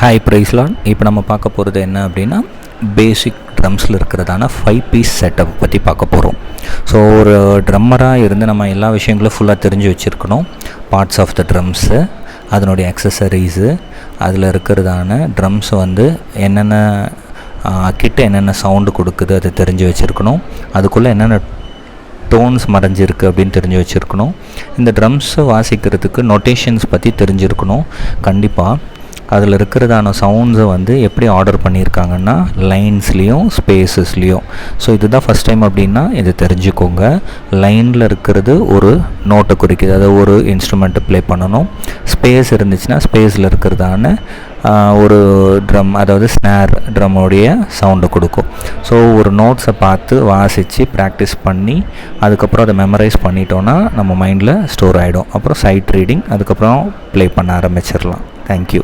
Hi பிரைஸ்லான். இப்போ நம்ம பார்க்க போகிறது என்ன அப்படின்னா, பேசிக் ட்ரம்ஸில் இருக்கிறதான 5 பீஸ் செட்டப் பற்றி பார்க்க போகிறோம். ஸோ ஒரு ட்ரம்மராக இருந்து நம்ம எல்லா விஷயங்களும் ஃபுல்லாக தெரிஞ்சு வச்சுருக்கணும். பார்ட்ஸ் ஆஃப் த ட்ரம்ஸு, அதனுடைய அக்சசரிஸு, அதில் இருக்கிறதான ட்ரம்ஸ் வந்து என்னென்ன கிட்ட என்னென்ன சவுண்டு கொடுக்குது அதை தெரிஞ்சு வச்சுருக்கணும். அதுக்குள்ளே என்னென்ன டோன்ஸ் மறைஞ்சிருக்கு அப்படின்னு தெரிஞ்சு வச்சுருக்கணும். இந்த ட்ரம்ஸை வாசிக்கிறதுக்கு நொட்டேஷன்ஸ் பற்றி தெரிஞ்சிருக்கணும். கண்டிப்பாக அதில் இருக்கிறதான சவுண்ட்ஸை வந்து எப்படி ஆர்டர் பண்ணியிருக்காங்கன்னா லைன்ஸ்லேயும் ஸ்பேஸஸ்லேயும். ஸோ இதுதான் ஃபஸ்ட் டைம் அப்படின்னா இது தெரிஞ்சுக்கோங்க. லைனில் இருக்கிறது ஒரு நோட்டை குறிக்குது, அதை ஒரு இன்ஸ்ட்ருமெண்ட்டை ப்ளே பண்ணணும். ஸ்பேஸ் இருந்துச்சுன்னா ஸ்பேஸில் இருக்கிறதான ஒரு ட்ரம், அதாவது ஸ்னேர் ட்ரம்முடைய சவுண்டை கொடுக்கும். ஸோ ஒரு நோட்ஸை பார்த்து வாசித்து ப்ராக்டிஸ் பண்ணி அதுக்கப்புறம் அதை மெமரைஸ் பண்ணிட்டோன்னா நம்ம மைண்டில் ஸ்டோர் ஆகிடும். அப்புறம் சைட் ரீடிங், அதுக்கப்புறம் ப்ளே பண்ண ஆரம்பிச்சிடலாம். தேங்க்யூ.